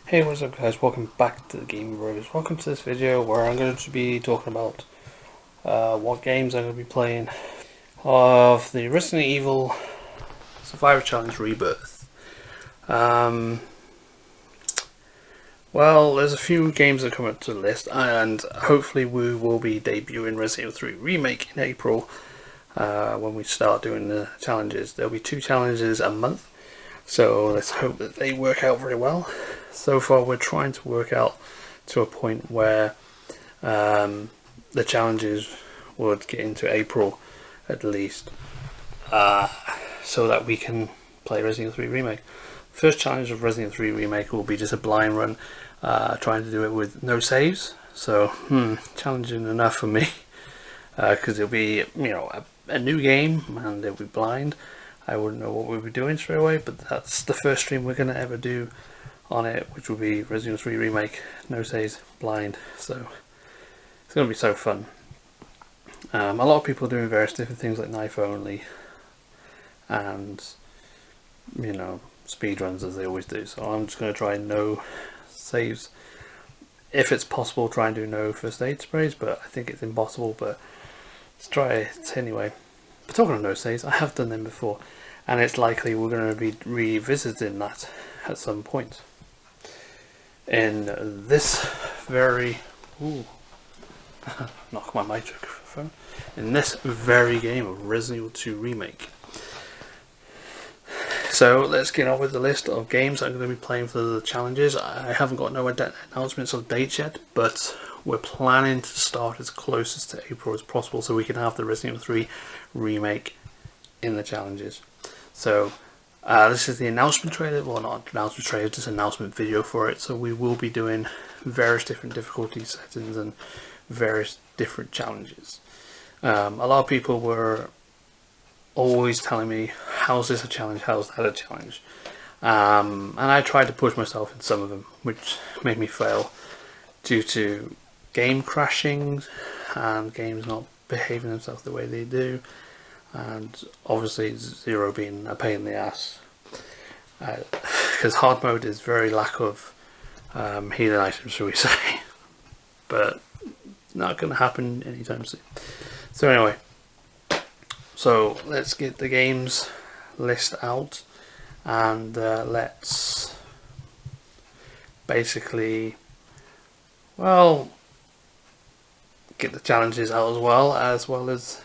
Hey, what's up guys, welcome back to the Game Bros. Welcome to this video where I'm going to be talking about what games I'm going to be playing of the Resident Evil Survivor Challenge REBirth. Well, there's a few games that come up to the list, and hopefully we will be debuting Resident Evil 3 Remake in April when we start doing the challenges. There'll be 2 challenges a month, so let's hope that they work out very well. So far we're trying to work out to a point where the challenges would get into April at least, so that we can play Resident Evil 3 Remake. First challenge of Resident Evil 3 Remake will be just a blind run, trying to do it with no saves, so challenging enough for me, because it'll be, you know, a new game and it'll be blind. I wouldn't know what we'll be doing straight away, but that's the first stream we're going to ever do on it, which will be Resident Evil 3 Remake, no saves, blind, so it's going to be so fun. A lot of people are doing various different things like knife only and, you know, speed runs as they always do, so I'm just going to try no saves. If it's possible, try and do no first aid sprays, but I think it's impossible, but let's try it anyway. But talking of no saves, I have done them before, and it's likely we're going to be revisiting that at some point in this very knock my microphone, in this very game of Resident Evil 2 Remake. So let's get on with the list of games I'm going to be playing for the challenges. I haven't got no announcements of dates yet, but we're planning to start as close to April as possible so we can have the Resident Evil 3 Remake in the challenges. So this is the announcement trailer, well, not announcement trailer, just announcement video for it. So we will be doing various different difficulty settings and various different challenges. A lot of people were always telling me, how's this a challenge, how's that a challenge? And I tried to push myself in some of them, which made me fail due to game crashing and games not behaving themselves the way they do, and obviously Zero being a pain in the ass, because hard mode is very lack of healing items, shall we say, but not going to happen anytime soon. So anyway, so let's get the games list out, and let's basically, well, get the challenges out as well as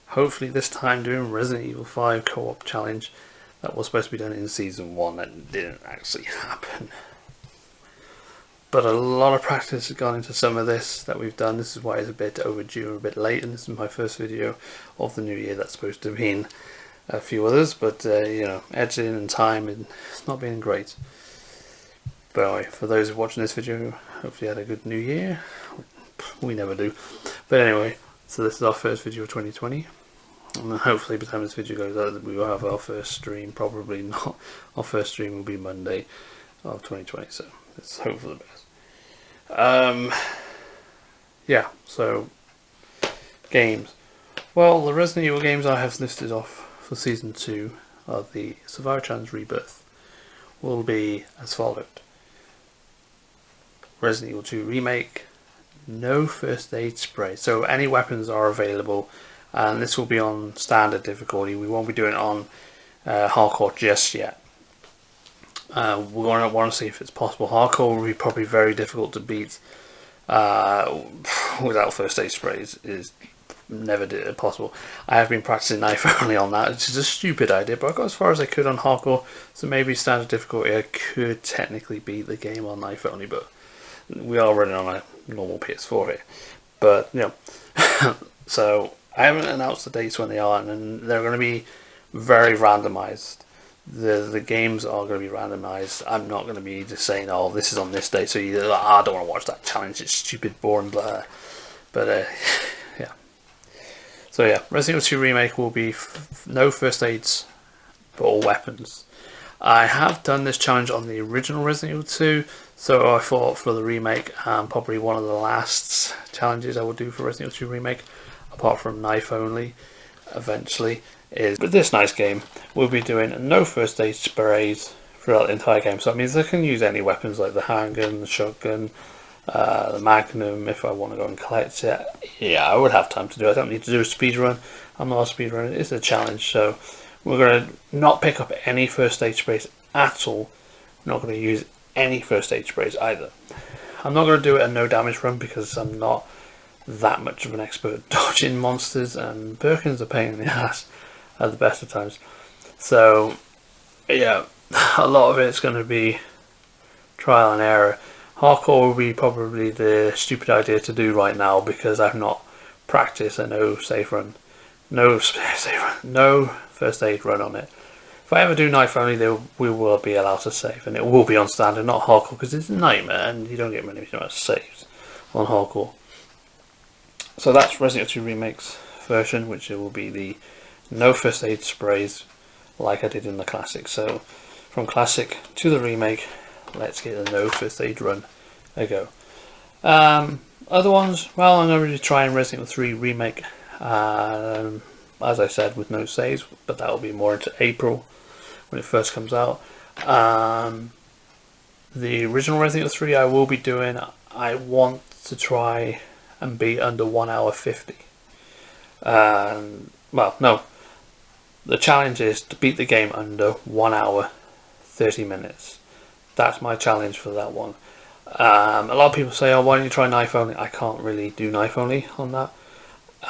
hopefully this time doing Resident Evil 5 co-op challenge that was supposed to be done in season 1 and didn't actually happen. But a lot of practice has gone into some of this that we've done. This is why it's a bit overdue, a bit late, and this is my first video of the new year. That's supposed to have been a few others, but you know, editing and time, and it's not been great. But anyway, for those watching this video, hopefully you had a good new year. We never do. But anyway, so this is our first video of 2020. And hopefully by the time this video goes out, we will have our first stream. Probably not. Our first stream will be Monday of 2020, so let's hope for the best. Yeah, so games. Well, the Resident Evil games I have listed off for Season 2 of the Survivor Challenge REBirth will be as followed. Resident Evil 2 Remake, no first aid spray. So any weapons are available, and this will be on standard difficulty. We won't be doing it on hardcore just yet. We're going to want to see if it's possible. Hardcore will be probably very difficult to beat without first aid sprays. Is never possible. I have been practicing knife only on that, which is a stupid idea, but I got as far as I could on hardcore, so maybe standard difficulty I could technically beat the game on knife only, but we are running on a normal PS4 here. But you know, so I haven't announced the dates when they are, and they're going to be very randomized. The games are going to be randomized. I'm not going to be just saying, oh, this is on this day, so you're like, I don't want to watch that challenge, it's stupid, boring, blah. But yeah. So yeah, Resident Evil 2 Remake will be no first aids, but all weapons. I have done this challenge on the original Resident Evil 2, so I thought for the remake, probably one of the last challenges I will do for Resident Evil 2 Remake, apart from knife only, eventually, is with this nice game, we'll be doing no first aid sprays throughout the entire game. So that means I can use any weapons like the handgun, the shotgun, the Magnum if I want to go and collect it. Yeah, I would have time to do it. I don't need to do a speed run. I'm not a speed runner. It's a challenge, so we're going to not pick up any first aid sprays at all. We're not going to use any first aid sprays either. I'm not going to do it a no damage run because I'm not that much of an expert dodging monsters, and Birkin's a pain in the ass at the best of times. So yeah, a lot of it's going to be trial and error. Hardcore will be probably the stupid idea to do right now because I've not practiced a no first aid run on it. If I ever do knife only, we will be allowed to save, and it will be on standard, not hardcore, because it's a nightmare and you don't get many saves on hardcore. So that's Resident Evil 2 Remake's version, which will be the no first aid sprays like I did in the classic. So from classic to the remake, let's get a no first aid run a go. Other ones, well, I'm going to try and Resident Evil 3 Remake, as I said, with no saves, but that will be more into April when it first comes out. The original Resident Evil 3 I will be doing, I want to try and be under 1 hour 50. Well, no. The challenge is to beat the game under 1 hour 30 minutes. That's my challenge for that one. A lot of people say, oh, why don't you try knife only? I can't really do knife only on that.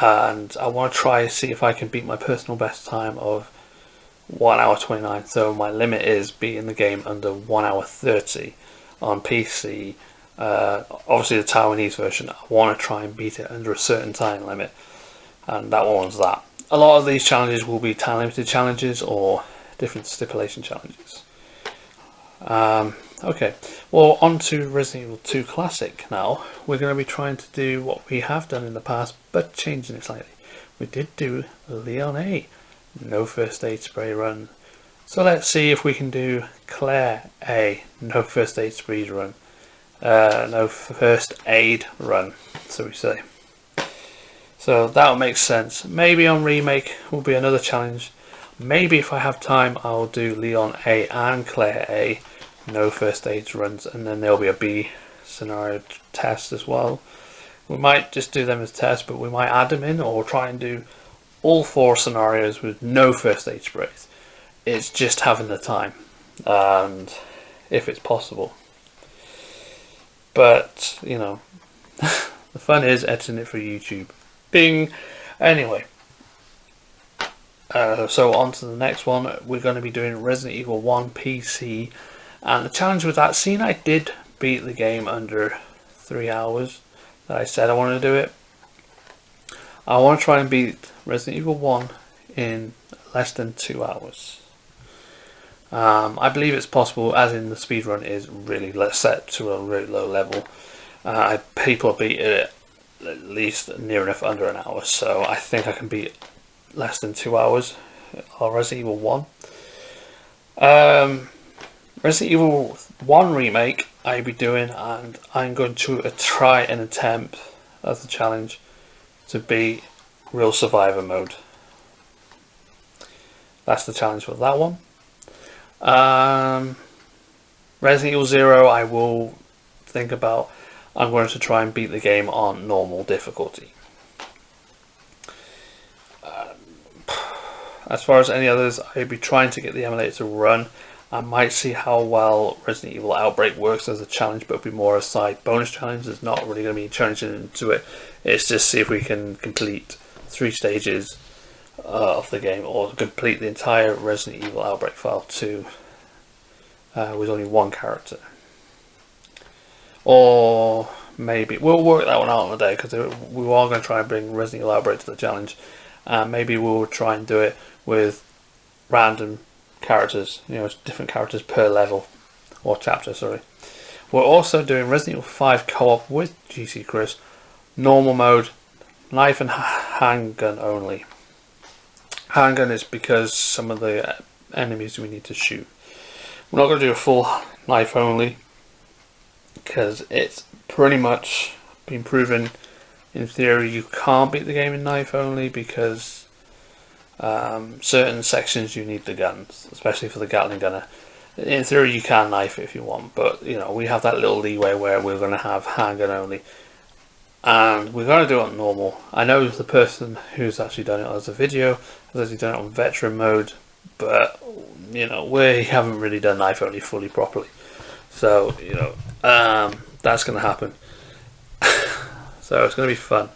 And I want to try and see if I can beat my personal best time of 1 hour 29. So my limit is beating the game under 1 hour 30 on PC. Obviously the Taiwanese version, I want to try and beat it under a certain time limit. And that one's that. A lot of these challenges will be time limited challenges or different stipulation challenges. Okay, well, on to Resident Evil 2 Classic now. We're going to be trying to do what we have done in the past, but changing it slightly. We did do Leon A, no first aid spray run. So let's see if we can do Claire A, no first aid speed run. No first aid run, so we say. So that'll make sense. Maybe on Remake will be another challenge. Maybe if I have time, I'll do Leon A and Claire A, no first aid runs, and then there'll be a B scenario test as well. We might just do them as tests, but we might add them in, or try and do all 4 scenarios with no first aid sprays. It's just having the time, and if it's possible. But, you know, the fun is editing it for YouTube. Bing! Anyway. So on to the next one. We're going to be doing Resident Evil 1 PC. And the challenge with that, seeing I did beat the game under 3 hours that I said I wanted to do it, I want to try and beat Resident Evil 1 in less than 2 hours. I believe it's possible, as in the speedrun is really set to a really low level. People beat it at least near enough under an hour, so I think I can beat less than 2 hours on Resident Evil 1. Resident Evil 1 Remake I'll be doing, and I'm going to try and attempt as a challenge to beat Real Survivor mode. That's the challenge for that one. Resident Evil 0 I will think about. I'm going to try and beat the game on normal difficulty. As far as any others, I'll be trying to get the emulator to run. I might see how well Resident Evil Outbreak works as a challenge, but it'll be more a side bonus challenge. There's not really going to be challenging into it. It's just see if we can complete 3 stages of the game, or complete the entire Resident Evil Outbreak File 2 with only 1 character. Or maybe we'll work that one out on the day, because we are going to try and bring Resident Evil Outbreak to the challenge. Maybe we'll try and do it with random characters, different characters per level or chapter. Sorry. We're also doing Resident Evil 5 co-op with GC Chris, normal mode, knife and handgun only. Handgun is because some of the enemies we need to shoot. We're not going to do a full knife only, because it's pretty much been proven in theory you can't beat the game in knife only, because certain sections you need the guns, especially for the Gatling gunner. In theory, you can knife it if you want, but you know we have that little leeway where we're going to have handgun only, and we're going to do it on normal. I know the person who's actually done it as a video has actually done it on veteran mode, but you know we haven't really done knife only fully properly, so you know that's going to happen. So it's going to be fun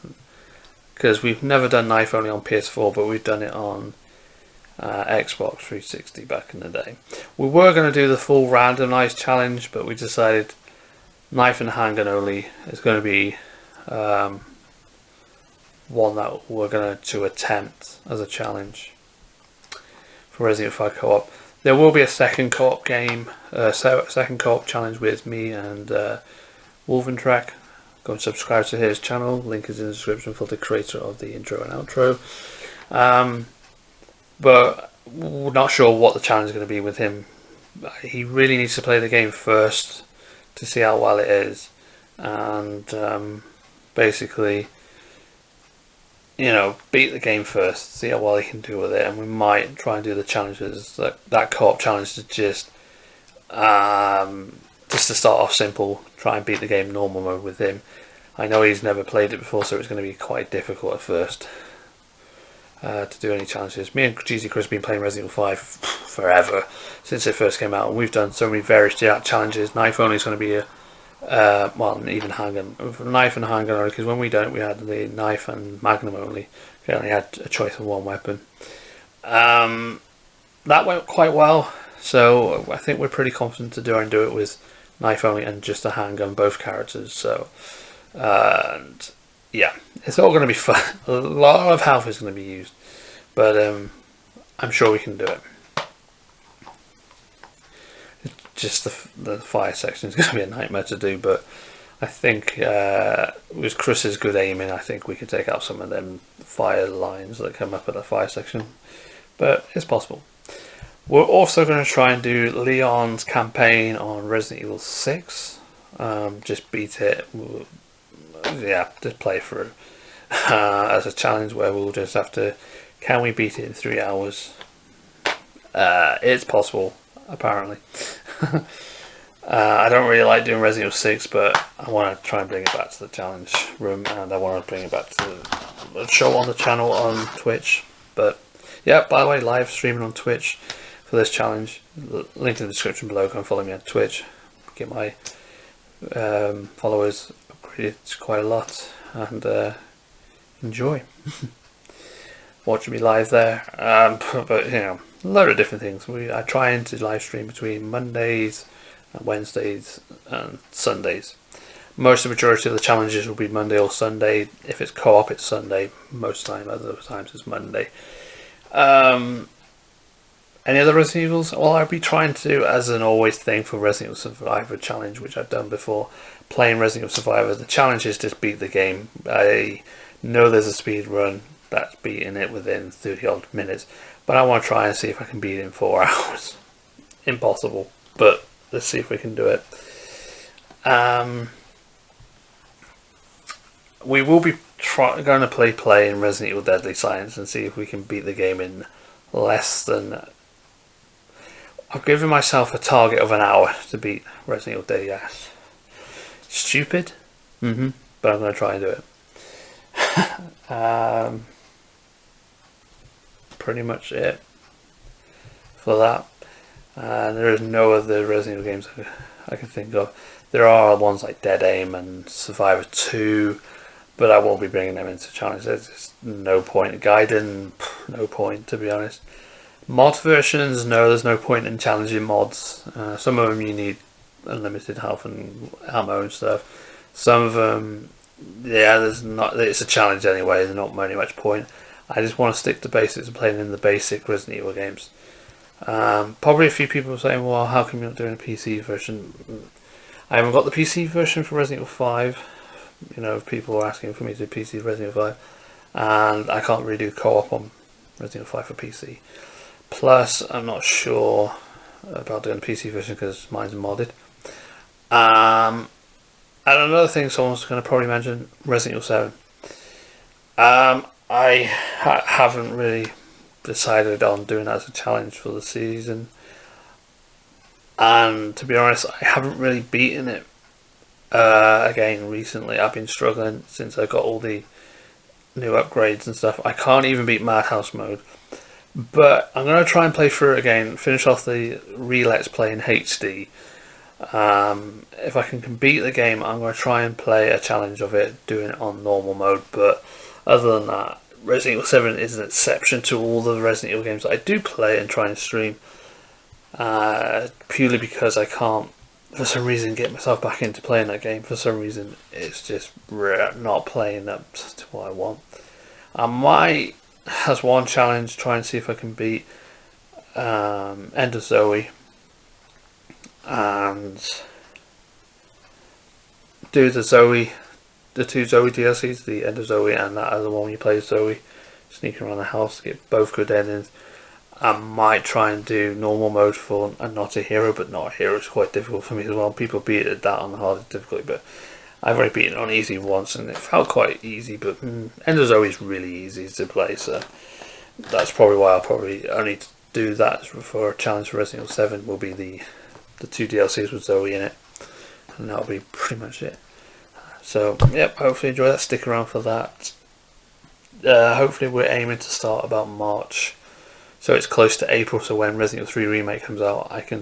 because we've never done knife only on PS4, but we've done it on Xbox 360 back in the day. We were going to do the full randomized challenge, but we decided knife and handgun only is going to be one that we're going to attempt as a challenge for Resident Evil 5 co-op. There will be a second co-op game, second co-op challenge with me and Wolventrack. Go and subscribe to his channel. Link is in the description for the creator of the intro and outro. But we're not sure what the challenge is going to be with him. He really needs to play the game first to see how well it is, and basically, you know, beat the game first, see how well he can do with it, and we might try and do the challenges, that co-op challenge to just to start off simple, try and beat the game normal mode with him. I know he's never played it before, so it's going to be quite difficult at first to do any challenges. Me and GZ Chris have been playing Resident Evil 5 forever, since it first came out, and we've done so many various challenges. Knife only is going to be a well, even handgun, knife and handgun only, because when we done it we had the knife and magnum only. We only had a choice of one weapon. That went quite well, so I think we're pretty confident to do it with knife only and just a handgun, both characters. So and yeah, it's all going to be fun. A lot of health is going to be used, but I'm sure we can do it. Just the fire section is going to be a nightmare to do, but I think with Chris's good aiming, I think we could take out some of them fire lines that come up at the fire section, but it's possible. We're also going to try and do Leon's campaign on Resident Evil 6. Just beat it. Yeah, just play through as a challenge where we'll just have to, can we beat it in 3 hours? It's possible, apparently. I don't really like doing Resident Evil 6, but I want to try and bring it back to the challenge room, and I want to bring it back to the show on the channel on Twitch. But yeah, by the way, live streaming on Twitch for this challenge. Link in the description below. Go and follow me on Twitch. Get my followers upgraded quite a lot, and enjoy watching me live there. But you know, a load of different things. I try and to live stream between Mondays, Wednesdays, and Sundays. Most of the majority of the challenges will be Monday or Sunday. If it's co-op, it's Sunday. Most time, other times it's Monday. Any other Resident Evils? Well, I'll be trying to, as an always thing for Resident Evil Survivor challenge, which I've done before, playing Resident Evil Survivor. The challenge is just beat the game. I know there's a speed run that's beating it within 30 odd minutes, but I want to try and see if I can beat it in 4 hours. Impossible, but let's see if we can do it. We will be going to play in Resident Evil Deadly Silence and see if we can beat the game in less than... I've given myself a target of an hour to beat Resident Evil Deadly Silence. Stupid, but I'm going to try and do it. Pretty much it for that. There is no other Resident Evil games I can think of. There are ones like Dead Aim and Survivor 2, but I won't be bringing them into challenges. There's just no point. Gaiden, no point, to be honest. Mod versions, no, there's no point in challenging mods. Some of them you need unlimited health and ammo and stuff. Some of them, yeah, there's not. It's a challenge anyway. There's not very much point. I just want to stick to basics and playing in the basic Resident Evil games. Probably a few people are saying, well, how come you're not doing a PC version? I haven't got the PC version for Resident Evil 5. You know, people are asking for me to do PC Resident Evil 5, and I can't really do co-op on Resident Evil 5 for PC. Plus, I'm not sure about doing the PC version because mine's modded. And another thing someone's going to probably mention, Resident Evil 7. I haven't really decided on doing that as a challenge for the season. and to be honest, I haven't really beaten it again recently. I've been struggling since I got all the new upgrades and stuff. I can't even beat Madhouse mode, but I'm going to try and play through it again, finish off the Let's Play in HD. If I can beat the game, I'm going to try and play a challenge of it, doing it on normal mode. But other than that, Resident Evil 7 is an exception to all the Resident Evil games that I do play and try and stream, purely because I can't, for some reason, get myself back into playing that game. For some reason, it's just not playing up to what I want. I might, as one challenge, try and see if I can beat End of Zoe and do the two Zoe DLCs, the End of Zoe and that other one where you play Zoe, sneaking around the house to get both good endings. I might try and do normal mode for and Not a Hero, but Not a Hero is quite difficult for me as well. People beat it that on the hardest difficulty, but I've already beaten it on easy once and it felt quite easy. But End of Zoe is really easy to play, so that's probably why I'll probably only do that for a challenge for Resident Evil 7. Will be the two DLCs with Zoe in it, and that'll be pretty much it. So yep, hopefully enjoy that. Stick around for that. Hopefully we're aiming to start about March, so it's close to April. So when Resident Evil 3 Remake comes out, I can,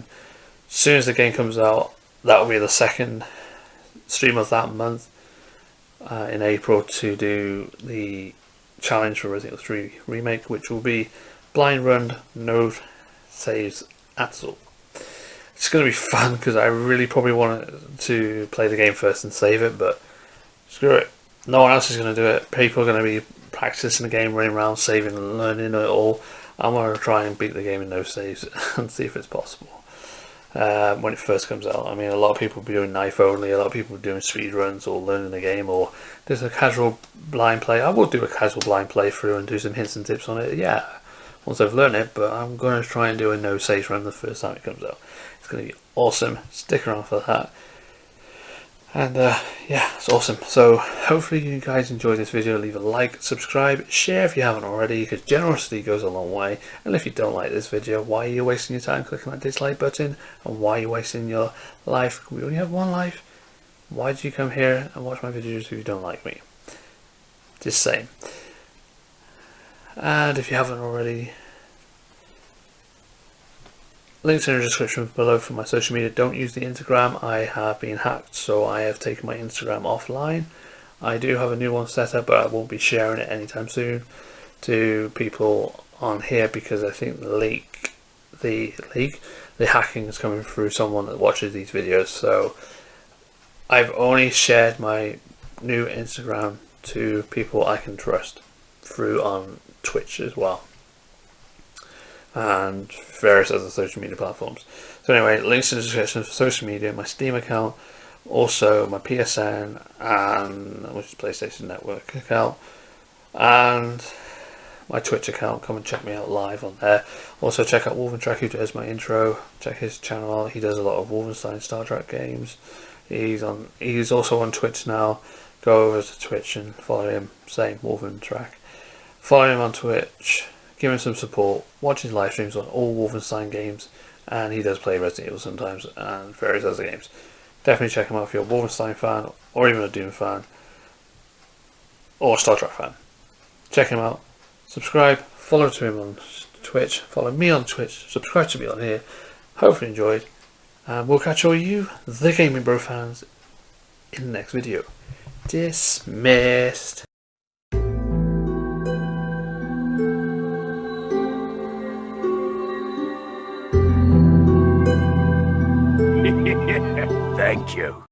as soon as the game comes out, that'll be the second stream of that month in April to do the challenge for Resident Evil 3 Remake, which will be blind run, no saves at all. It's going to be fun because I really probably want to play the game first and save it, but screw it. No one else is going to do it. People are going to be practicing the game, running around, saving and learning it all. I'm going to try and beat the game in no saves and see if it's possible. When it first comes out, I mean, a lot of people will be doing knife only, a lot of people will be doing speed runs or learning the game, or there's a casual blind play. I will do a casual blind playthrough and do some hints and tips on it, yeah, once I've learned it, but I'm going to try and do a no saves run the first time it comes out. It's going to be awesome. Stick around for that. And yeah, it's awesome. So hopefully you guys enjoyed this video. Leave a like, subscribe, share if you haven't already, because generosity goes a long way. And if you don't like this video, why are you wasting your time clicking that dislike button? And why are you wasting your life? We only have one life. Why did you come here and watch my videos if you don't like me? Just saying. And if you haven't already, links in the description below for my social media. Don't use the Instagram. I have been hacked, so I have taken my Instagram offline. I do have a new one set up, but I won't be sharing it anytime soon to people on here because I think the hacking is coming through someone that watches these videos. So I've only shared my new Instagram to people I can trust through on Twitch as well, and various other social media platforms. So anyway, links in the description for social media, my Steam account, also my PSN, and which is PlayStation Network account, and my Twitch account. Come and check me out live on there. Also check out Wolventrack, who does my intro. Check his channel. He does a lot of Wolfenstein Star Trek games. He's also on Twitch now. Go over to Twitch and follow him. Same, Wolventrack. Follow him on Twitch. Give him some support. Watch his live streams on all Wolfenstein games, and he does play Resident Evil sometimes and various other games. Definitely check him out if you're a Wolfenstein fan or even a Doom fan or a Star Trek fan. Check him out. Subscribe. Follow to him on Twitch. Follow me on Twitch. Subscribe to me on here. Hopefully enjoyed. And we'll catch all you, the Gaming Bro fans, in the next video. Dismissed. Thank you.